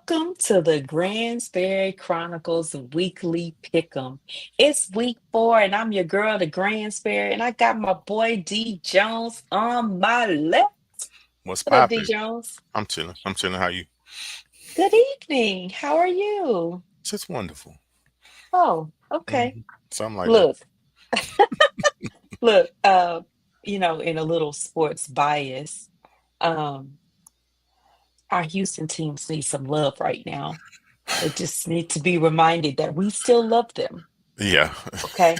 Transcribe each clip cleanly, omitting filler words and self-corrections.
Welcome to the Gransberry Chronicles Weekly Pick'em. It's week 4, and I'm your girl, the Gransberry, and I got my boy D Jones on my left. What's What up, D poppin'? Jones? I'm chilling. I'm chilling. How you? Good evening. How are you? Just wonderful. Oh, okay. Something like that. Look, look, in a little sports bias, um, our Houston teams need some love right now. They just need to be reminded that we still love them. Yeah, Okay.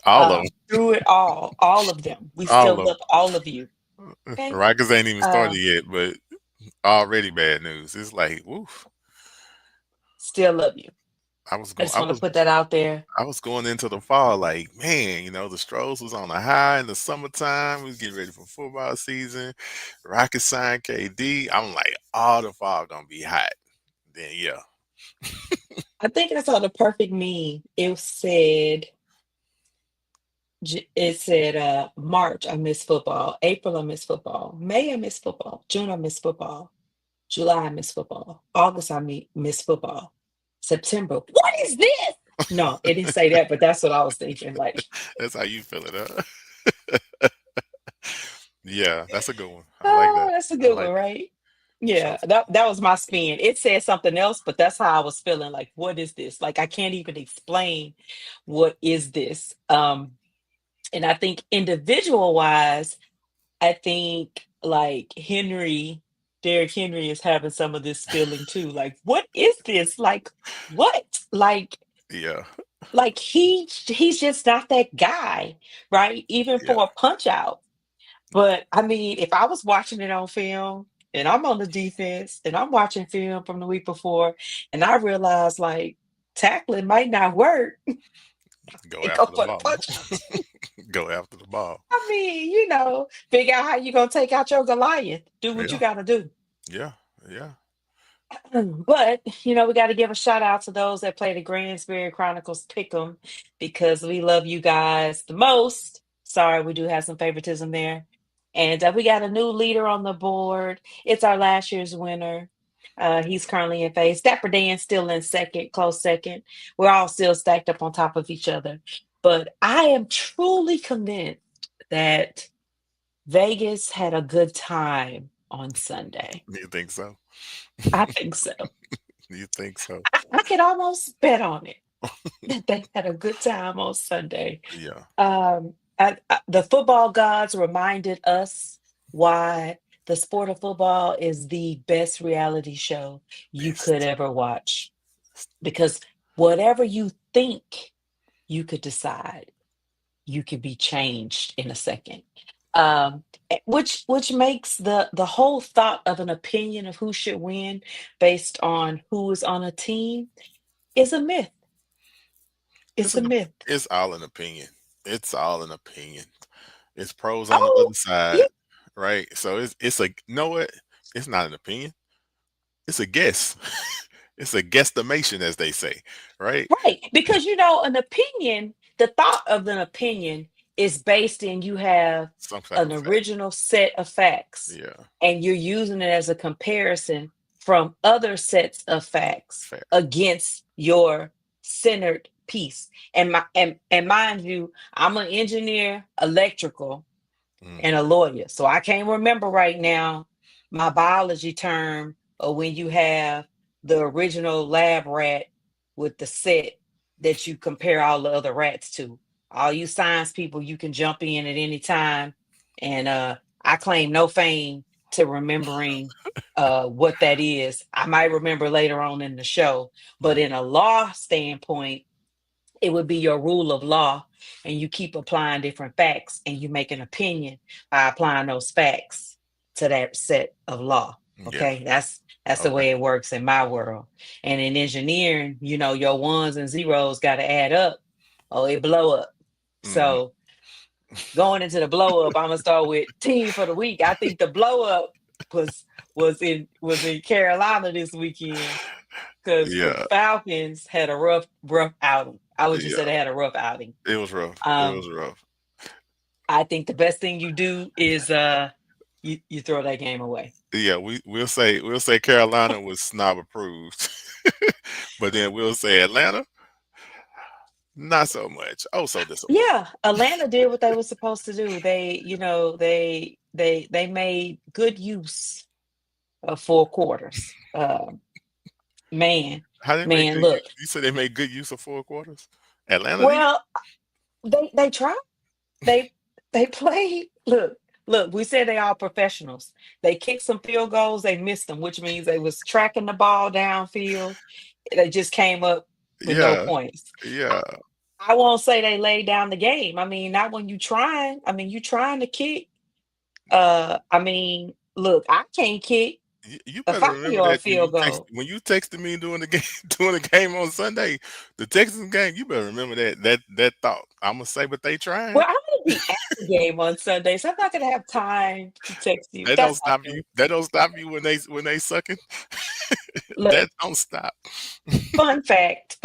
all of Through it all of them. We still all of love all of you. them. Okay. Rockets ain't even started Uh, yet, but already bad news. It's like, woof. Still love you. I was I going. just want to put that out there. I was going into the fall like, man, the Stros was on a high in the summertime. We was getting ready for football season. Rockets signed KD. I'm like, all the fall gonna be hot. Then yeah, I think I saw the perfect meme. It said March I miss football, April I miss football, May I miss football, June I miss football, July I miss football, August miss football, September. What is this? No, it didn't say that, but that's what I was thinking. Like, that's how you feel it, huh? Yeah, that's a good one. I like oh, that. that's a I good one, like that. right? So Yeah, that was my spin. It said something else, but that's how I was feeling. Like, what is this? Like, I can't even explain what is this. And I think individual wise, I think like Derrick Henry is having some of this feeling too. Like, what is this? Like, what? yeah, Like he's just not that guy, right? Even yeah. for a punch out. But I mean, if I was watching it on film and I'm on the defense and I'm watching film from the week before and I realize like tackling might not work Go and go after the for the ball. punch out. Go after the ball. I mean, figure out how you gonna take out your Goliath. Do what you Yeah, gotta do. yeah, yeah. But we got to give a shout out to those that play the Gransberry Chronicles Pick'em because we love you guys the most. Sorry, we do have some favoritism there. And we got a new leader on the board. It's our last year's winner. He's currently in phase. Dapper Dan still in second, close second. We're all still stacked up on top of each other. But I am truly convinced that Vegas had a good time on Sunday. You think so? I think so. You think so? I could almost bet on it that they had a good time on Sunday. Yeah. The football gods reminded us why the sport of football is the best reality show you could Best. ever watch. Because whatever you think you could decide, you could be changed in a second. Which makes the whole thought of an opinion of who should win based on who is on a team is a myth. It's It's a an. myth. It's all an opinion. It's all an opinion. It's pros on the Oh, other yeah, side, right? So it's a. You know what? It's not an opinion. It's a guess. It's a guesstimation, as they say, right? right. Because an opinion, the thought of an opinion is based in you have Some type an of fact. original set of facts Yeah. and you're using it as a comparison from other sets of facts Fact. against your centered piece. And mind you, I'm an engineer, electrical, and a Hmm. lawyer. So I can't remember right now my biology term or when you have the original lab rat with the set that you compare all the other rats to. All you science people, you can jump in at any time. And I claim no fame to remembering what that is. I might remember later on in the show, but in a law standpoint, it would be your rule of law, and you keep applying different facts and you make an opinion by applying those facts to that set of law. Yeah. Okay, that's the Okay. way it works in my world. And in engineering, your ones and zeros got to add up or it blow up. Hmm. So going into the blow up, I'm gonna start with team for the week. I think the blow up was was in Carolina this weekend because the Yeah. Falcons had a rough outing. I would just say Yeah. they had a rough outing. It was rough. It Um, was rough. I think the best thing you do is you throw that game away. Yeah, we'll say Carolina was snob approved, but then we'll say Atlanta, not so much. Oh, so disappointed. Yeah, Atlanta did what they were supposed to do. They, they made good use of 4 quarters. Man, How they make man, good look. use? You said they made good use of 4 quarters. Atlanta did. Well, they tried. They they played. Look. We said they all professionals. They kicked some field goals. They missed them, which means they was tracking the ball downfield. They just came up with no Yeah, points. I, yeah. I won't say they laid down the game. I mean, not when you trying. I mean, you trying to kick. I mean, look, I can't kick You a better 5 remember yard that field goal. when you texted me during the game during the game on Sunday, the Texans game. You better remember that thought. I'm gonna say, but they trying. Well, I'm gonna be at the game on Sunday, so I'm not gonna have time to text you. That don't That's not stop you. true. That don't stop you when they sucking. Look, That don't stop. fun fact.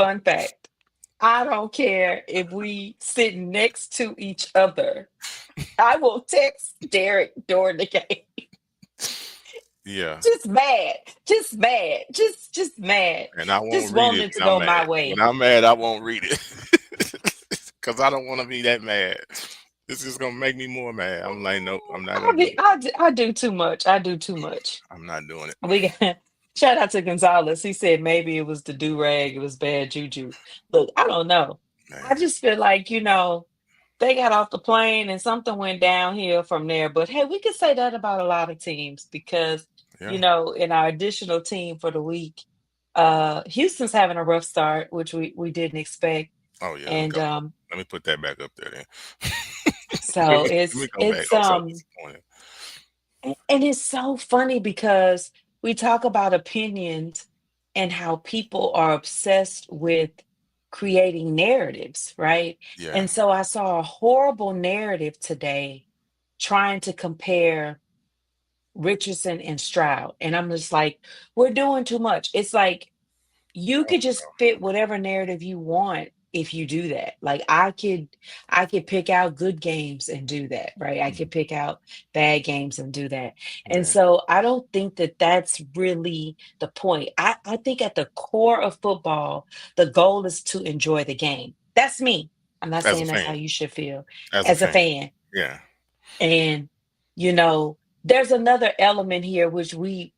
I don't care if we sit next to each other. I will text Derek during the game. Yeah, Just mad. Just mad. Just mad. and I Just won't read wanting it it to when I'm go mad. my When way. I'm mad, I won't read it because I don't want to be that mad. This is gonna make me more mad. I'm like, nope, I'm not gonna do it. I do too much. I do too much. I'm not doing it, We got shout out to Gonzalez. He said maybe it was the do rag, it was bad juju. Look, I don't know. I man. just feel like, they got off the plane and something went downhill from there. But hey, we could say that about a lot of teams because, Yeah. in our additional team for the week, Houston's having a rough start, which we didn't expect. Oh yeah. And Let me put that back up there then. so Let me it's go back. it's Oh, so um disappointed. and it's so funny because we talk about opinions and how people are obsessed with creating narratives, right? Yeah. And so I saw a horrible narrative today trying to compare Richardson and Stroud. And I'm just like, we're doing too much. It's like you could just fit whatever narrative you want if you do that. Like I could pick out good games and do that, right? I could pick out bad games and do that. And Yeah. so I don't think that that's really the point. I think at the core of football, the goal is to enjoy the game. That's me. I'm not As a saying that's how fan. you should feel As a as a fan. fan. Yeah. And there's another element here which we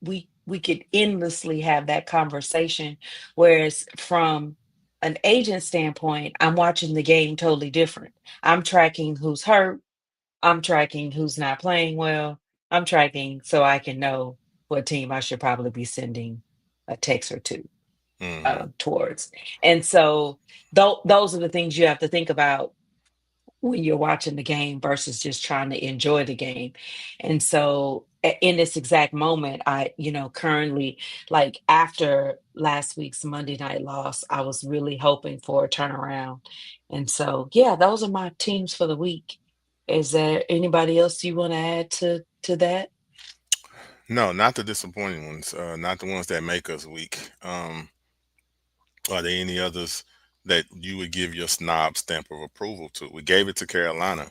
could endlessly have that conversation. Whereas from an agent standpoint, I'm watching the game totally different. I'm tracking who's hurt. I'm tracking who's not playing well. I'm tracking so I can know what team I should probably be sending a text or two Hmm. towards. And so those are the things you have to think about when you're watching the game versus just trying to enjoy the game. And so in this exact moment, currently, like after last week's Monday night loss, I was really hoping for a turnaround. And so, yeah, those are my teams for the week. Is there anybody else you want to add to that? No, not the disappointing ones. Not the ones that make us weak. Are there any others that you would give your snob stamp of approval to? We gave it to Carolina.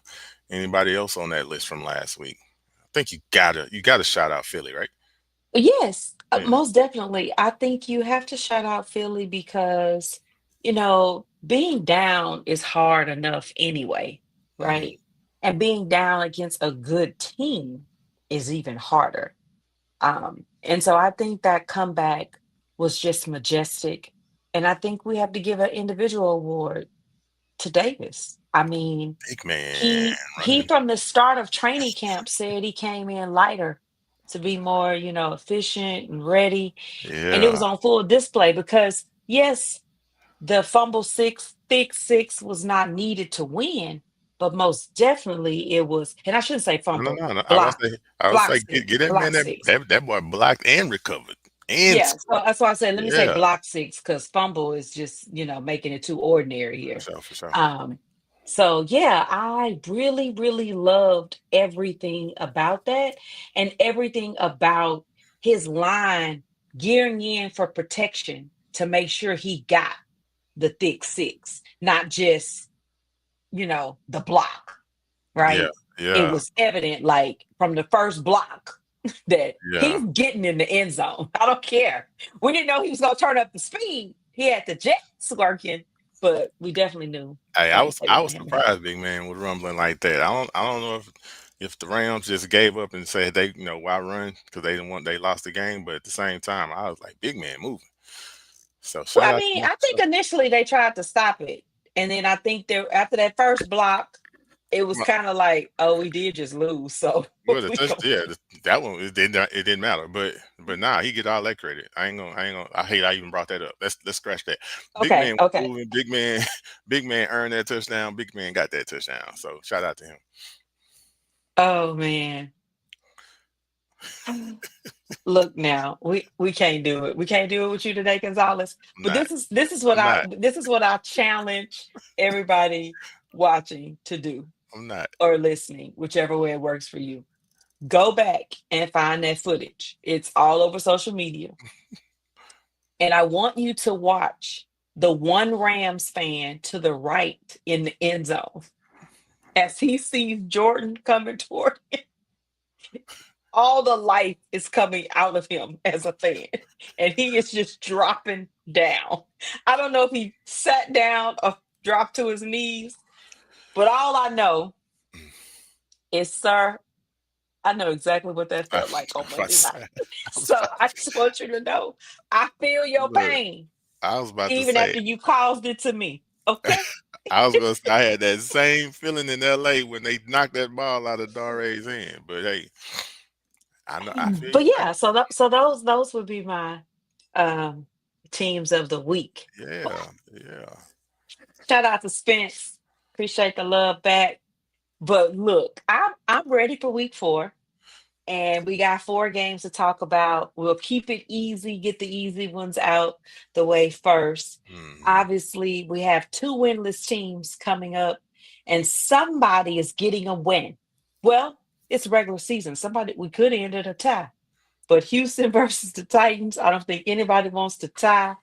Anybody else on that list from last week? I think you gotta shout out Philly, right? Yes, Yeah. most definitely. I think you have to shout out Philly because, being down is hard enough anyway, Hmm. right? And being down against a good team is even harder. And so I think that comeback was just majestic. And I think we have to give an individual award to Davis. I mean, Big man he running. from the start of training camp said he came in lighter to be more, efficient and ready. And it Yeah. was on full display because yes, the fumble six, thick six was not needed to win, but most definitely it was, and I shouldn't say No, fumble, no, no. block, I was block like, six, get that man block six. that boy blocked and recovered and Yeah, so scored. that's why I said, let me say Yeah, block six because fumble is just, making it too ordinary for here. sure, for sure. Um, so yeah, I really, really loved everything about that and everything about his line gearing in for protection to make sure he got the thick six, not just, the block, Yeah, right? It yeah. was evident, like from the first block. that Yeah. he's getting in the end zone. I don't care. We didn't know he was going to turn up the speed. He had the jets working, but we definitely knew Hey, I like was they I want was him to hit. surprised, big man, was rumbling like that. I don't know if the Rams just gave up and said they why run because they didn't want they lost the game, but at the same time I was like big man moving. So Well, shout I out to mean, him I for think sure. initially they tried to stop it. And then I think there after that first block, it was Well, kind of like, oh, we did just lose. So well, the we touch, go. yeah, that one it didn't matter, but nah, he get all that credit. I ain't gonna. I hate I even brought that up. Let's scratch that. Big Okay, man was okay. moving. Big man, big man earned that touchdown. Big man got that touchdown. So shout out to him. Oh man. Look now, we can't do it. We can't do it with you today, Gonzalez. I'm But not. I'm not. this is what I challenge everybody watching to do I'm not. or listening, whichever way it works for you. Go back and find that footage. It's all over social media. And I want you to watch the one Rams fan to the right in the end zone as he sees Jordan coming toward him. All the life is coming out of him as a fan, and he is just dropping down. I don't know if he sat down or dropped to his knees, but all I know is, sir, I know exactly what that I, felt like on I Monday was, night. I was So about I just want you to know I feel your look. pain, I was about to even say after you caused it to me. it. Okay? I was gonna say I had that same feeling in L.A. when they knocked that ball out of Dare's hand. But hey, I know I feel But your yeah, so so those would be my um teams of the week. pain. Yeah, yeah. Shout out to Spence. Appreciate the love back. But look, I'm ready for week 4. And we got 4 games to talk about. We'll keep it easy, get the easy ones out the way first. Hmm. Obviously, we have 2 winless teams coming up, and somebody is getting a win. Well, it's regular season. Somebody we could end at a tie. But Houston versus the Titans, I don't think anybody wants to tie.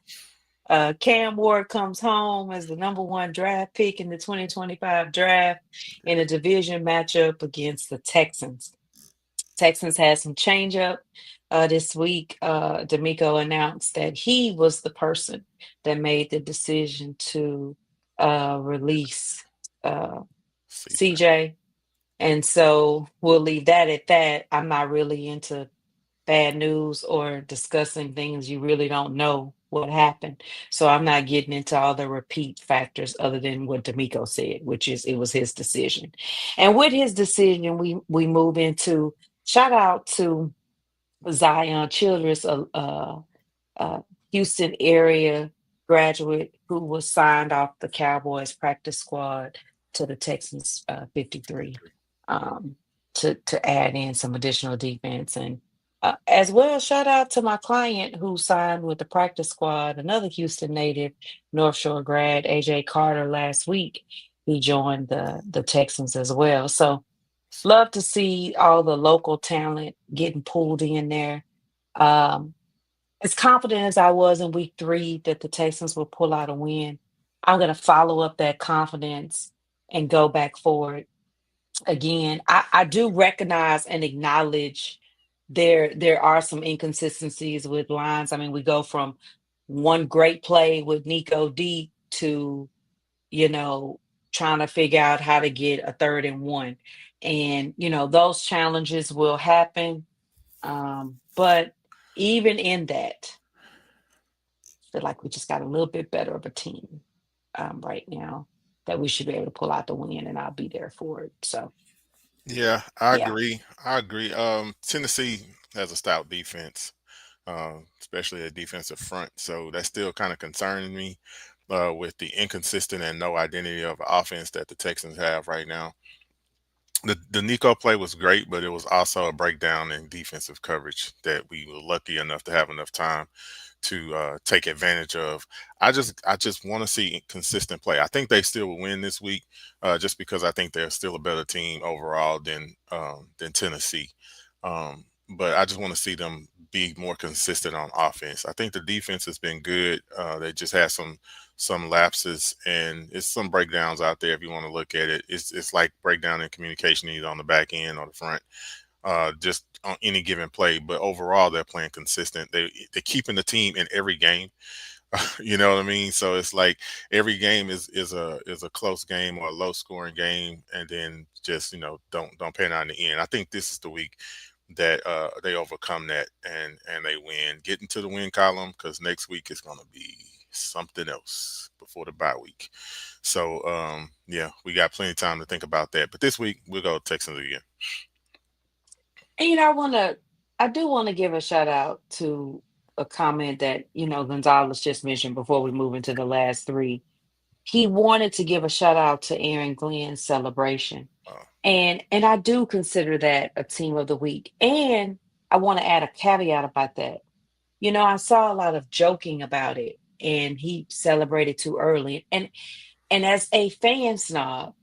Cam Ward comes home as the #1 draft pick in the 2025 draft in a division matchup against the Texans. Texans had some change up this week. D'Amico announced that he was the person that made the decision to release uh, CJ. CJ. And so we'll leave that at that. I'm not really into bad news or discussing things you really don't know what happened. So I'm not getting into all the repeat factors other than what D'Amico said, which is it was his decision. And with his decision, we move into shout out to Zion Childress, a Houston area graduate who was signed off the Cowboys practice squad to the Texans 53 um, to add in some additional defense. And as well, shout out to my client who signed with the practice squad, another Houston native, North Shore grad, AJ Carter, last week. He joined the Texans as well. So Sweet. love to see all the local talent getting pulled in there. Um, as confident as I was in week 3 that the Texans will pull out a win, I'm going to follow up that confidence and go back forward again. I do recognize and acknowledge there are some inconsistencies with lines. I mean, we go from one great play with Nico D to, you know, trying to figure out how to get a 3rd and 1. And, those challenges will happen. But even in that, feel like we just got a little bit better of a team right now that we should be able to pull out the win, and I'll be there for it. So, Yeah, I yeah. agree. I agree. Tennessee has a stout defense, especially a defensive front. So that's still kind of concerning me with the inconsistent and no identity of offense that the Texans have right now. The Nico play was great, but it was also a breakdown in defensive coverage that we were lucky enough to have enough time to take advantage of. I just want to see consistent play. I think they still will win this week, just because I think they're still a better team overall than Tennessee. But I just want to see them be more consistent on offense. I think the defense has been good. They just had some lapses and it's some breakdowns out there. If you want to look at it, it's like breakdown in communication either on the back end or the front. just on any given play. But overall, they're playing consistent. They're keeping the team in every game. You know what I mean? So it's like every game is a close game or a low scoring game, and then just don't pan out in the end. I think this is the week that they overcome that and they win, get into the win column, because next week is gonna be something else before the bye week. So yeah, we got plenty of time to think about that. But this week we'll go Texans again. And I do want to give a shout out to a comment that, Gonzalez just mentioned before we move into the last three. He wanted to give a shout out to Aaron Glenn's celebration. Uh, And I do consider that a team of the week. And I want to add a caveat about that. I saw a lot of joking about it, and he celebrated too early. And as a fan snob,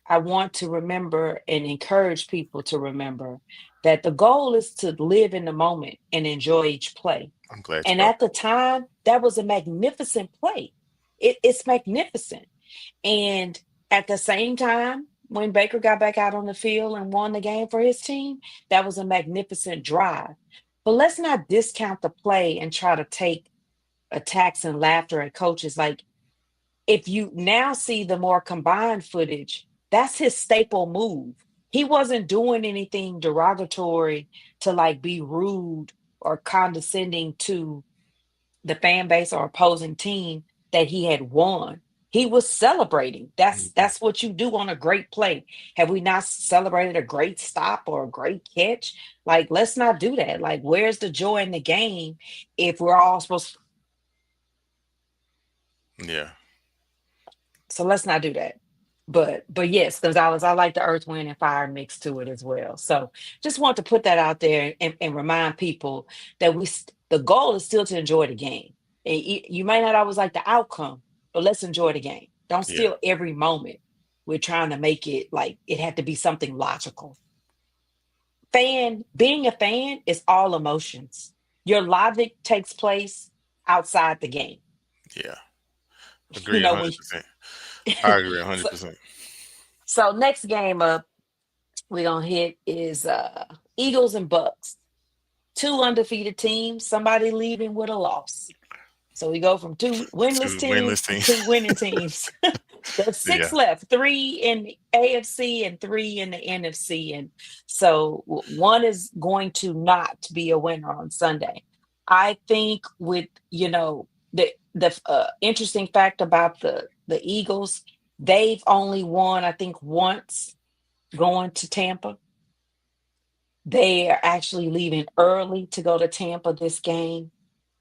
I want to remember and encourage people to remember that the goal is to live in the moment and enjoy each play. I'm glad you And brought at the time, that was a magnificent play. It's magnificent. And at the same time, when Baker got back out on the field and won the game for his team, that was a magnificent drive. But let's not discount the play and try to take attacks and laughter at coaches. Like, if you now see the more combined footage, that's his staple move. He wasn't doing anything derogatory to like be rude or condescending to the fan base or opposing team that he had won. He was celebrating. That's it. that's what you do on a great play. Have we not celebrated a great stop or a great catch? Like, let's not do that. Like, where's the joy in the game if we're all supposed? Yeah, So let's not do that. But yes, Gonzalez, I like the Earth, Wind, and Fire mix to it as well. So just want to put that out there and remind people that the goal is still to enjoy the game. And you might not always like the outcome, but let's enjoy the game. Don't yeah, steal every moment. We're trying to make it like it had to be something logical. Being a fan is all emotions. Your logic takes place outside the game. yeah. You Agree a know hundred when. percent. I agree a hundred so, percent. so next game up we're gonna hit is Eagles and Bucks. Two undefeated teams, somebody leaving with a loss. So we go from two winless Two winless teams to teams. two winning teams. There's six Yeah, left, three in the AFC and three in the NFC. And so one is going to not be a winner on Sunday. I think with, the interesting fact about the Eagles, they've only won, I think, once going to Tampa. They are actually leaving early to go to Tampa this game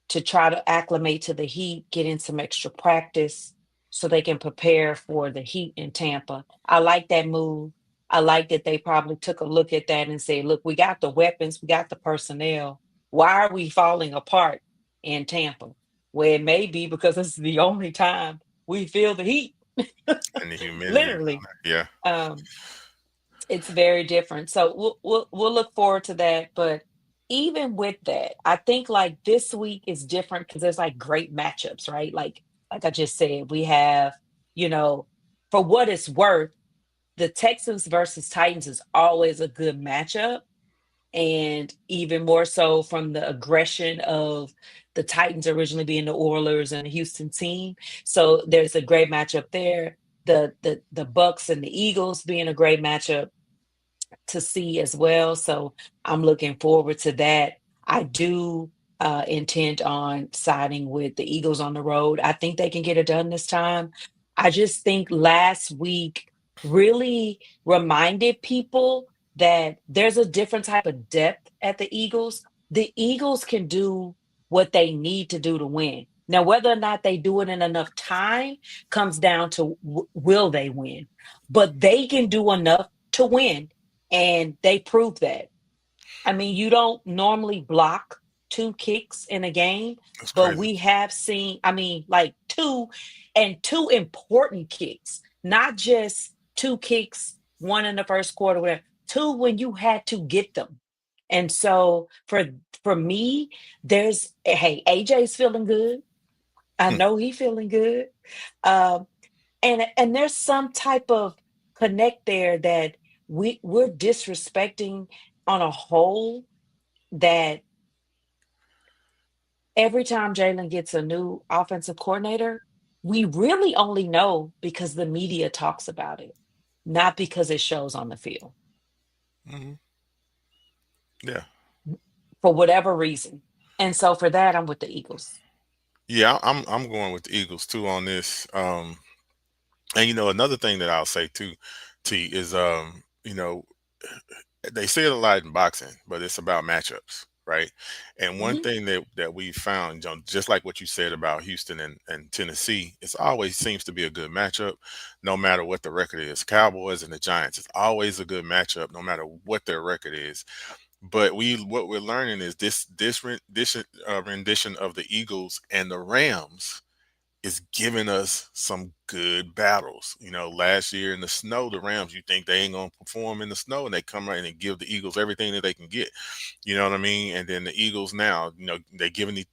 to try to acclimate to the heat, get in some extra practice so they can prepare for the heat in Tampa. I like that move. I like that they probably took a look at that and said, look, we got the weapons, we got the personnel. Why are we falling apart in Tampa? Well, it may be because this is the only time we feel the heat, and the humidity down literally. there. Yeah, Um, it's very different. So we'll look forward to that. But even with that, I think like this week is different because there's like great matchups, right? Like I just said, we have, you know, for what it's worth, the Texans versus Titans is always a good matchup. And even more so from the aggression of the Titans originally being the Oilers and the Houston team. So there's a great matchup there. The Bucks and the Eagles being a great matchup to see as well. So I'm looking forward to that. I do intend on siding with the Eagles on the road. I think they can get it done this time. I just think last week really reminded people that there's a different type of depth at the Eagles. The Eagles can do what they need to do to win. Now, whether or not they do it in enough time comes down to will they win? But they can do enough to win, and they proved that. I mean, you don't normally block two kicks in a game, that's but crazy. we have seen, I mean, like two important kicks, not just two kicks, one in the first quarter, whatever, two when you had to get them. And so for me, there's hey, AJ's feeling good. I Hmm. know he feeling good. Um, and there's some type of connect there that we're disrespecting. on a whole that every time Jalen gets a new offensive coordinator, we really only know because the media talks about it, not because it shows on the field Hmm. Yeah. for whatever reason. And so for that, I'm with the Eagles. Yeah, I'm going with the Eagles too on this. And another thing that I'll say too, T, is they say it a lot in boxing, but it's about matchups, right? And one Mhm. thing that we found, just like what you said about Houston and Tennessee, it's always seems to be a good matchup, no matter what the record is. Cowboys and the Giants, it's always a good matchup, no matter what their record is. But what we're learning is this rendition of the Eagles and the Rams is giving us some good battles. Last year in the snow, the Rams, you think they ain't gonna perform in the snow, and they come right in and give the Eagles everything that they can get. You know what I mean? And then the Eagles now, they giving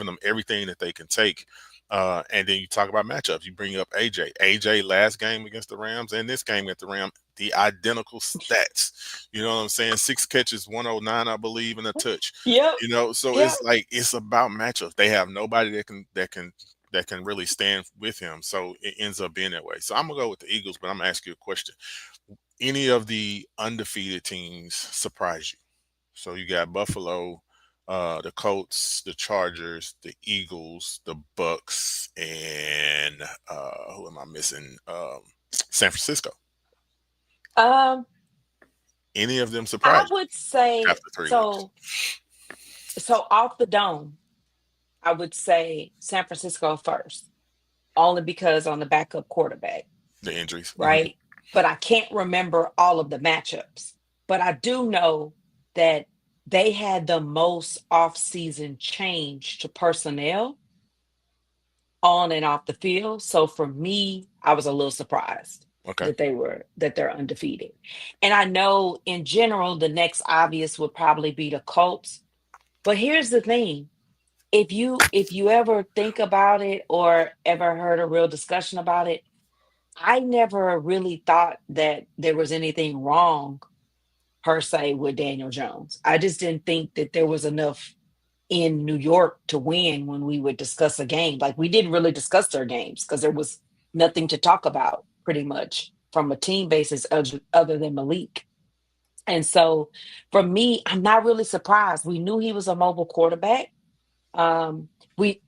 them everything that they can take. And then you talk about matchups. You bring up AJ. AJ last game against the Rams and this game at the Rams, the identical stats. You know what I'm saying? 6 catches, 109, I believe, and a touch. Yep. So Yep. it's like it's about matchups. They have nobody that can really stand with him. So it ends up being that way. So I'm gonna go with the Eagles, but I'm gonna ask you a question. Any of the undefeated teams surprise you? So you got Buffalo, the Colts, the Chargers, the Eagles, the Bucks, and who am I missing? San Francisco. Um, Any of them I surprise you would say after 3 weeks? so off the dome, I would say San Francisco first, only because on the backup quarterback, The injuries. right? But I can't remember all of the matchups. But I do know that they had the most off-season change to personnel on and off the field. So for me, I was a little surprised Okay. that they're undefeated. And I know in general the next obvious would probably be the Colts. But here's the thing. If you ever think about it or ever heard a real discussion about it, I never really thought that there was anything wrong per se with Daniel Jones. I just didn't think that there was enough in New York to win when we would discuss a game. Like we didn't really discuss their games because there was nothing to talk about pretty much from a team basis other than Malik. And so for me, I'm not really surprised. We knew he was a mobile quarterback.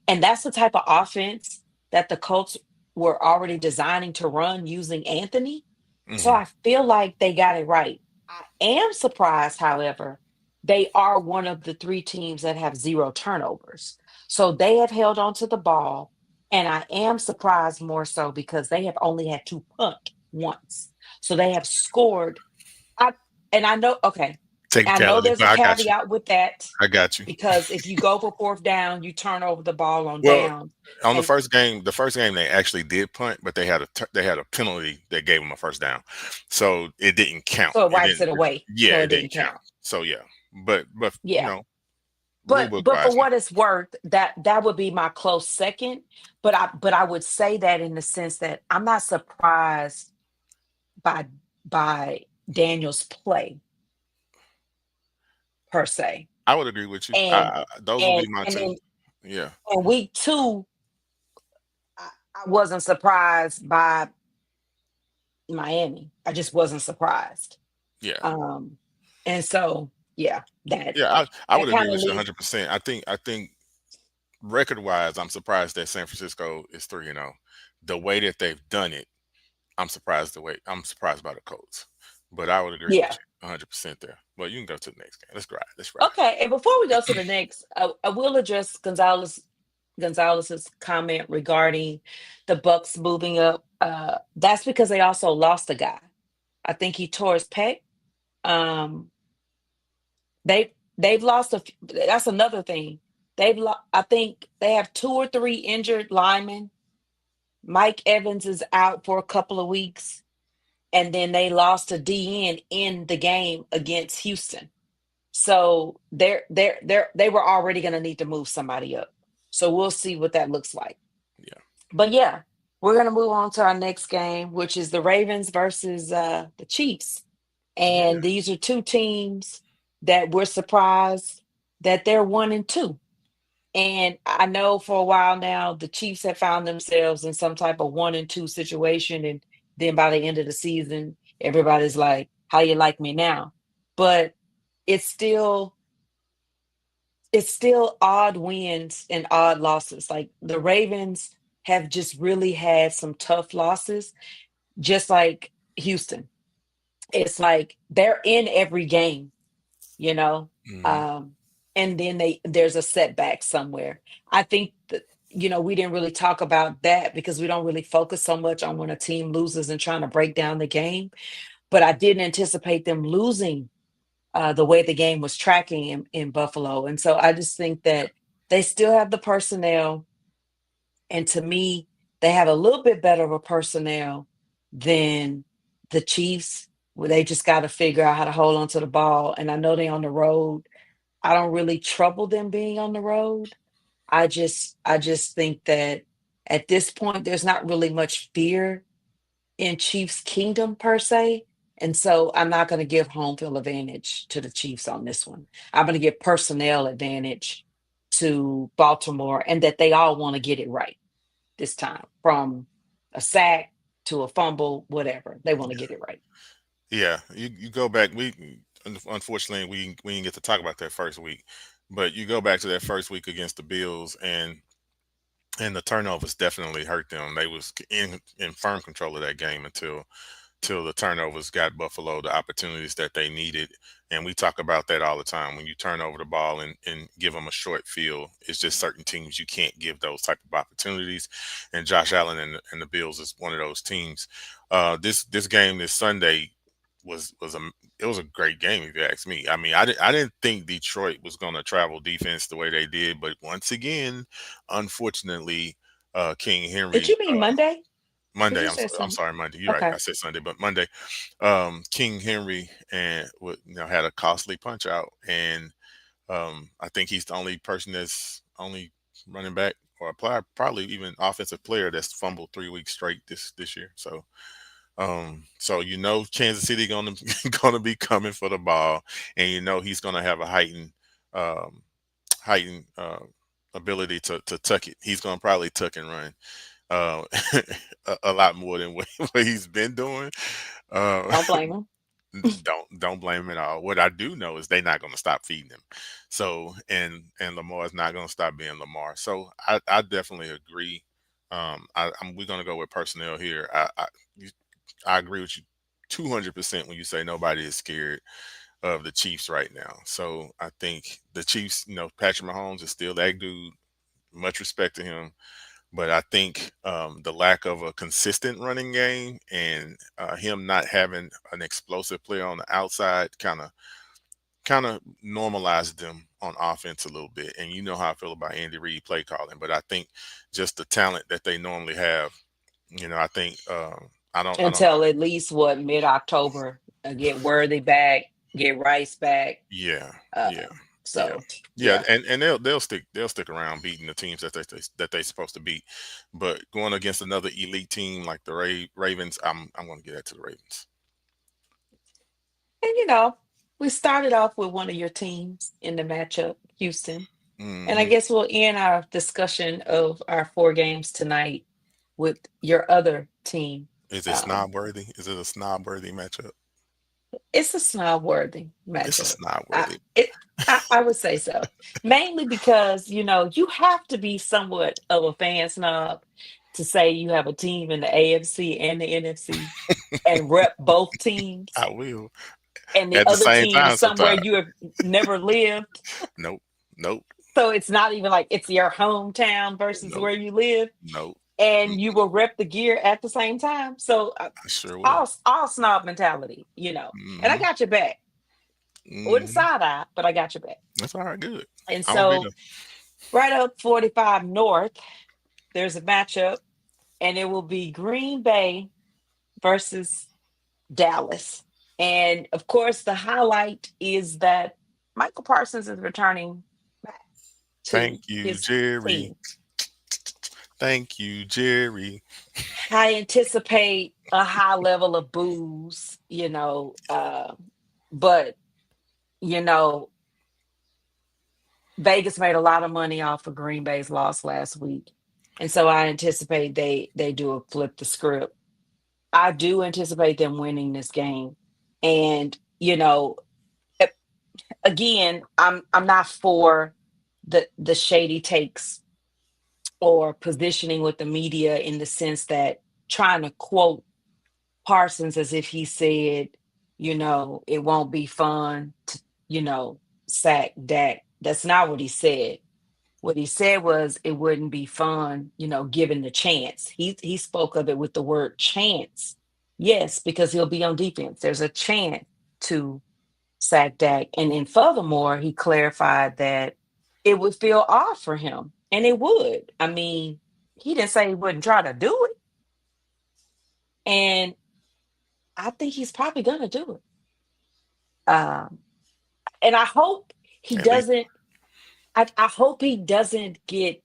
And that's the type of offense that the Colts were already designing to run using Anthony. So Hmm. I feel like they got it right. I am surprised, however, they are one of the three teams that have zero turnovers. So they have held on to the ball. And I am surprised more so because they have only had to punt once. So they have scored. I and I know, okay. I know Technicality, there's but a I got you. caveat with that I got you. because if you go for fourth down, you turn over the ball on Well, down. on And the first game they actually did punt, but they had a penalty that gave them a first down, so it didn't count. so it It wipes didn't. it away. Yeah, So it it didn't didn't count. count. So yeah, but Yeah. rule book But for wise, no. what it's worth, that would be my close second. But I would say that in the sense that I'm not surprised by by Daniel's play per se. I would agree with you. And Those would and be my and two. then Yeah, in week two, I wasn't surprised by Miami. I just wasn't surprised. yeah, Um, and so yeah, yeah. I that would agree kind of with you leaves. 100%. I think record wise, I'm surprised that San Francisco is 3-0. The way that they've done it, I'm surprised by the Colts. But I would agree with Yeah. you 100% there. Well, you can go to the next game. Let's ride. Let's ride. Okay. And before we go to the next, I will address Gonzalez's comment regarding the Bucks moving up. That's because they also lost a guy. I think he tore his pec. Um, they've lost that's another thing. I think they have two or three injured linemen. Mike Evans is out for a couple of weeks, and then they lost a DN in the game against Houston. So they were already going to need to move somebody up. So we'll see what that looks like. Yeah. But yeah, we're going to move on to our next game, which is the Ravens versus the Chiefs. Yeah. And these are two teams. that we're surprised that they're 1-2. And I know for a while now, the Chiefs have found themselves in some type of 1-2 situation. And then by the end of the season, everybody's like, how you like me now? But it's still it's still odd wins and odd losses. Like the Ravens have just really had some tough losses, just like Houston. It's like they're in every game, you know. Hmm. Um, and then there's a setback somewhere. I think that we didn't really talk about that because we don't really focus so much on when a team loses and trying to break down the game. But I didn't anticipate them losing the way the game was tracking in Buffalo. And so I just think that they still have the personnel. And to me, they have a little bit better of a personnel than the Chiefs, where they just got to figure out how to hold on to the ball. And I know they're on the road. I don't really trouble them being on the road. I just think that at this point, there's not really much fear in Chiefs Kingdom per se. And so I'm not going to give home field advantage to the Chiefs on this one. I'm going to give personnel advantage to Baltimore and that they all want to get it right this time, from a sack to a fumble, whatever. They want to get it right. Yeah, you go back. Unfortunately we didn't get to talk about that first week, but you go back to that first week against the Bills, and the turnovers definitely hurt them. They was in firm control of that game until the turnovers got Buffalo the opportunities that they needed. And we talk about that all the time. When you turn over the ball and give them a short field, it's just certain teams you can't give those type of opportunities. And Josh Allen and the Bills is one of those teams. This game this Sunday was it was a great game if you ask me. I mean, I didn't think Detroit was going to travel defense the way they did, but once again, unfortunately, King Did Henry you mean Monday? Did Monday. you say I'm something? sorry, Monday. You're right. Okay. I said Sunday, but Monday. King Henry and had a costly punch out, and I think he's the only person that's only running back or probably even offensive player that's fumbled 3 weeks straight this year. So Kansas City gonna gonna be coming for the ball, and he's gonna have a um, heightened ability to tuck it. He's gonna probably tuck and run uh, a lot more than what he's been doing. Uh, Don't blame them. don't blame him at all. What I do know is they're not going to stop feeding him. So and Lamar is not going to stop being Lamar. So I definitely agree. We're going to go with personnel here. I agree with you 200% when you say nobody is scared of the Chiefs right now. So I think the Chiefs, Patrick Mahomes is still that dude. Much respect to him, but I think the lack of a consistent running game and him not having an explosive player on the outside kind of normalized them on offense a little bit. And you know how I feel about Andy Reid play calling, but I think just the talent that they normally have, I think I don't know. Until at least what, mid-October, get Worthy back, get Rice back. Yeah, Uh, yeah, yeah. so Yeah, yeah. and they'll stick around beating the teams that they supposed to beat, but going against another elite team like the Ravens, I'm going to get that to the Ravens. And we started off with one of your teams in the matchup, Houston. And I Hmm. guess we'll end our discussion of our four games tonight with your other team. Is it Um, snob worthy? Is it a snob worthy matchup? it's a snob worthy It's a matchup. snob I, worthy. it, I would say so. Mainly because, you have to be somewhat of a fan snob to say you have a team in the AFC and the NFC and rep both teams, I will and the at the other same team time somewhere sometimes. you have never lived. Nope, nope, So it's not even like it's your hometown versus nope, where you live, nope. and you Mm-mm, will rep the gear at the same time. So I sure will. all snob mentality. And I Hmm. got your back with a Hmm. side eye, but I got your back. That's all right. Good. And I'm gonna be so right up 45 North, there's a matchup, and it will be Green Bay versus Dallas. And of course, the highlight is that Michael Parsons is returning back to Thank you, his Jerry. team. Thank you, Jerry. I anticipate a high level of booze, but you know, Vegas made a lot of money off of Green Bay's loss last week. And so I anticipate they do a flip the script. I do anticipate them winning this game. And, a- again, I'm not for the shady takes or positioning with the media in the sense that trying to quote Parsons as if he said, it won't be fun to, sack Dak. That's not what he said. What he said was it wouldn't be fun, given the chance. He spoke of it with the word chance. Yes, because he'll be on defense. There's a chance to sack Dak. And then furthermore, he clarified that it would feel odd for him. And it would. I mean, he didn't say he wouldn't try to do it. And I think he's probably gonna do it. And I hope he At least, doesn't, I hope he doesn't get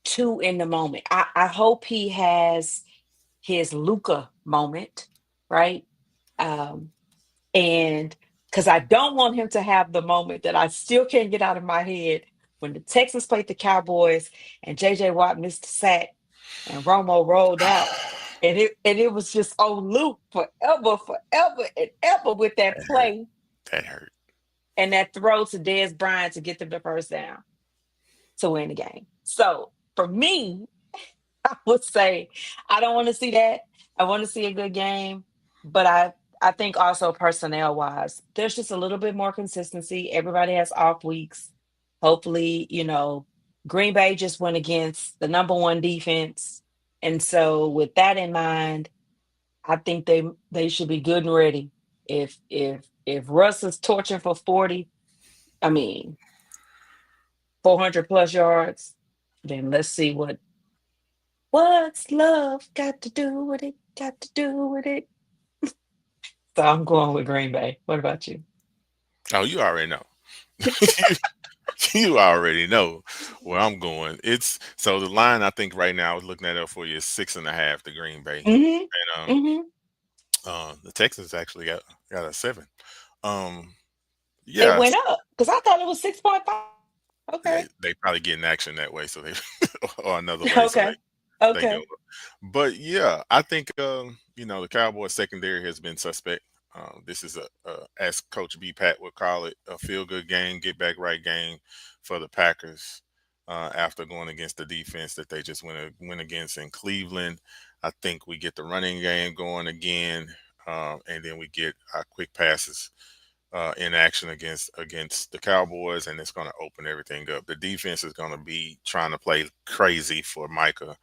too in the moment. I hope he has his Luca moment, right? Um, and because I don't want him to have the moment that I still can't get out of my head when the Texans played the Cowboys and JJ Watt missed the sack and Romo rolled out. And it was just on loop forever, forever, and ever with that that hurt. play That hurt. and that throw to Dez Bryant to get them the first down to win the game. So for me, I would say I don't want to see that. I want to see a good game, but I think also personnel wise, there's just a little bit more consistency. Everybody has off weeks. Hopefully, Green Bay just went against the number one defense, and so with that in mind, I think they should be good and ready. If Russ is torching for 40, I mean 400 plus yards, then let's see what's love got to do with it? Got to do with it. So I'm going with Green Bay. What about you? Oh, you already know. You already know where I'm going. It's so the line I think right now I was looking at it for you is 6.5 to Green Bay. Hmm. And Hmm. the Texans actually got a 7. Um It yeah, went up because I thought it was 6.5. Okay. they probably getting action that way, so they or another way, so Okay. they go. Okay. But yeah, I think the Cowboys secondary has been suspect. This is as Coach B Pat would call it, a feel good game, get back right game for the Packers. After going against the defense that they just went against in Cleveland, I think we get the running game going again, and then we get our quick passes in action against the Cowboys, and it's going to open everything up. The defense is going to be trying to play crazy for Micah,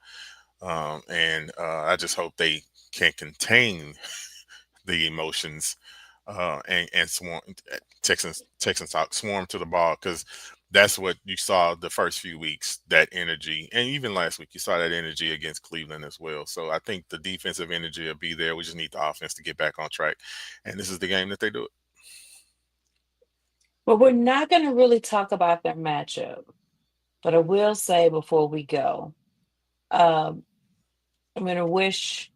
and I just hope they can contain the emotions and swarm Texans talk swarm to the ball because that's what you saw the first few weeks, that energy, and even last week you saw that energy against Cleveland as well. So I think the defensive energy will be there. We just need the offense to get back on track, and this is the game that they do it. But we're not going to really talk about their matchup. But I will say before we go, um, I'm going to wish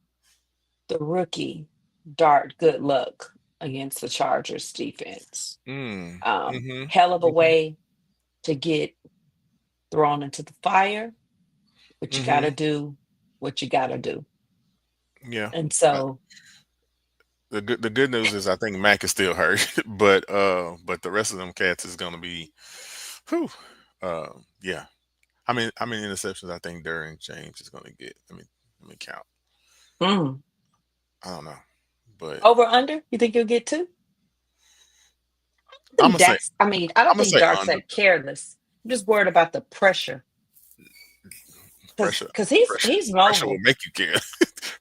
the rookie Dart good luck against the Chargers defense. Mm. Mm-hmm. Hell of a Mm-hmm. way to get thrown into the fire, but you got Mm-hmm. to do what you got to do. Yeah. And Uh, so, the good news is I think Mac is still hurt, but the rest of them cats is gonna be, whew, yeah. How many interceptions I think Derwin James is gonna get? Let me count. mm, I don't know, but over under, you think you'll get two? I I'm think gonna say Dax, I mean, I I'm don't gonna think say Dart's under. that careless. I'm just worried about the pressure because Pressure, he's pressure, he's pressure will mobile. make you care.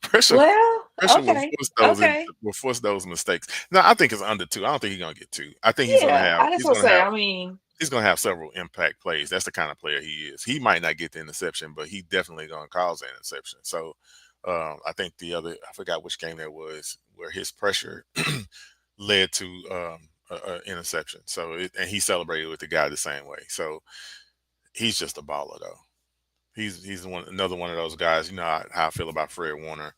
pressure, Well, pressure okay, okay. will force those mistakes. No, I think it's under 2. I don't think he's gonna get 2. I think Yeah, I just he's want to gonna say, have I mean, he's gonna have several impact plays. That's the kind of player he is. He might not get the interception, but he definitely gonna cause an interception. So I think I forgot which game that was where his pressure led to a interception. And he celebrated with the guy the same way. So he's just a baller though. He's another one of those guys. You know how I feel about Fred Warner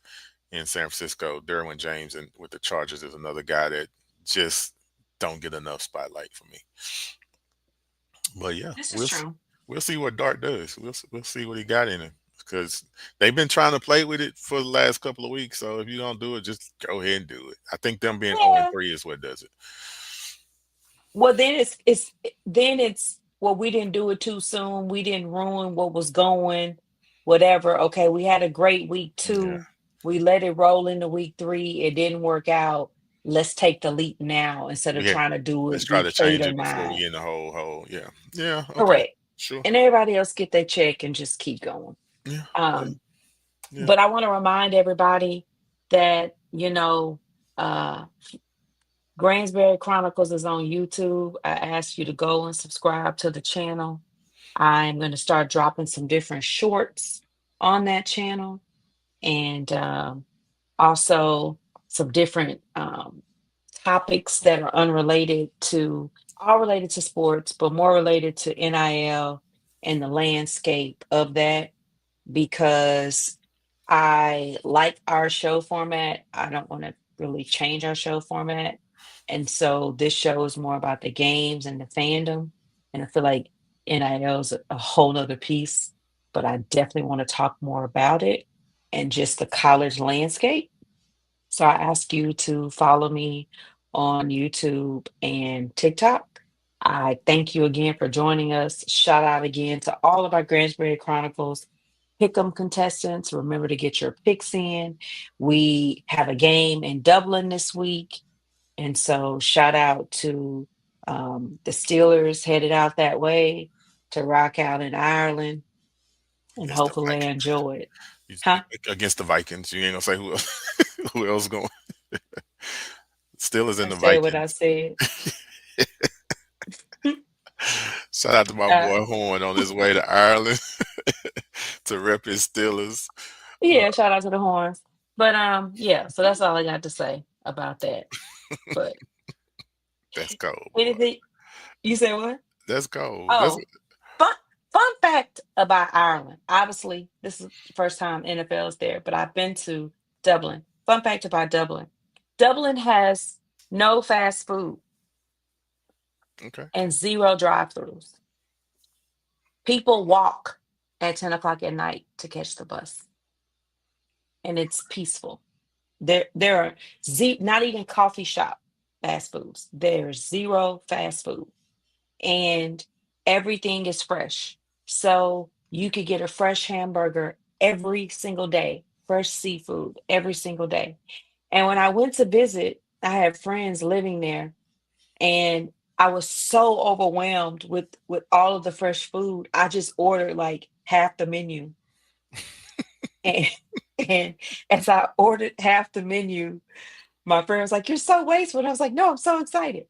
in San Francisco. Derwin James and with the Chargers is another guy that just don't get enough spotlight for me. But yeah, This is true. we'll see what Dart does. We'll see what he got in him because they've been trying to play with it for the last couple of weeks. So if you don't do it, just go ahead and do it. I think them being 0 and Yeah. 3 is what does it. Well, then it's well, we didn't do it too soon. We didn't ruin what was going, whatever. Okay, we had a great week Yeah, 2. We let it roll into week 3. It didn't work out. Let's take the leap now instead of we had. trying to do Let's it try week to 8 change or it before we 9. get in the whole hole. Yeah, yeah. Okay, Correct. sure. And everybody else get their check and just keep going. Yeah, yeah, Um, yeah. but I want to remind everybody that, uh Gransberry Chronicles is on YouTube. I ask you to go and subscribe to the channel. I'm going to start dropping some different shorts on that channel, and also some different topics that are unrelated to, all related to sports, but more related to NIL and the landscape of that, because I like our show format. I don't want to really change our show format. And so this show is more about the games and the fandom. And I feel like NIL is a whole nother piece, but I definitely want to talk more about it and just the college landscape. So I ask you to follow me on YouTube and TikTok. I thank you again for joining us. Shout out again to all of our Gransberry Chronicles Pick'em contestants. Remember to get your picks in. We have a game in Dublin this week. And so shout out to the Steelers headed out that way to rock out in Ireland, and Against the hopefully Vikings. enjoy it. Huh? Against the Vikings. You ain't gonna say who else. Who else going? Steelers I and the said what I Vikings. said. Shout out to my uh, boy Horn on his way to Ireland to rep his Steelers. Uh, yeah, shout out to the horns. But yeah, so that's all I got to say about that. But that's cold, boy. anything you say what? That's cold. That's Oh, fun fun fact about Ireland. Obviously, this is the first time NFL is there, but I've been to Dublin. Fun fact about Dublin. Dublin has no fast food okay. and zero drive-throughs. People walk at 10 o'clock at night to catch the bus, and it's peaceful. There are not even coffee shop fast foods. There's zero fast food, and everything is fresh. So you could get a fresh hamburger every single day, fresh seafood every single day. And when I went to visit, I had friends living there, and I was so overwhelmed with all of the fresh food. I just ordered like half the menu. And and as I ordered half the menu, my friend was like, "You're so wasteful." And I was like, "No, I'm so excited."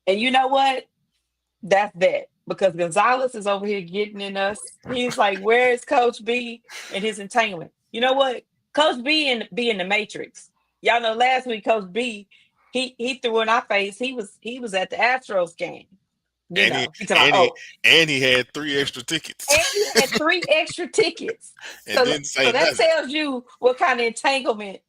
And you know what? That's that, because Gonzalez is over here getting in us. He's like, "Where is Coach B and his entanglement?" You know what? Coach B in the Matrix. Y'all know last week Coach B, he threw in our face. He was at the Astros game. And he He talking about, and he oh, and he had 3 extra tickets and he had 3 extra tickets. and So didn't say so that nothing. tells you what kind of entanglement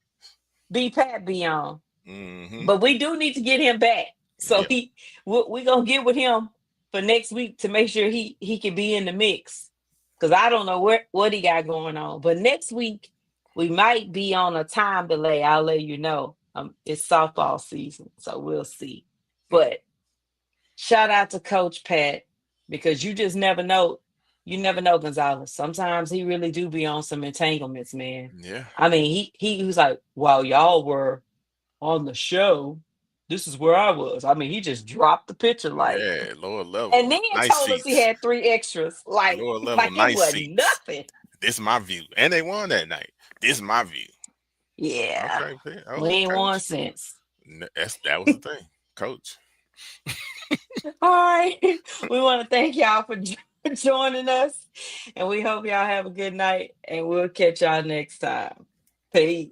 B Pat be on. Hmm. But we do need to get him back. So Yeah. we gonna get with him for next week to make sure he can be in the mix. Cause I don't know what he got going on. But next week we might be on a time delay. I'll let you know. It's softball season, so we'll see. But shout out to Coach Pat, because you just never know. You never know, Gonzalez. Sometimes he really do be on some entanglements, man. Yeah. I mean, he was like, while y'all were on the show, this is where I was. I mean, he just dropped the picture like, Yeah. Lower and level. then Nice told us he seats. had 3 extras, like Lower level. like it Nice wasn't seats. nothing. This my view. And they won that night. This my view. Yeah, Okay. we Okay, ain't won coach. since. That was the thing, coach. All right, we want to thank y'all for joining us, and we hope y'all have a good night, and we'll catch y'all next time. Peace.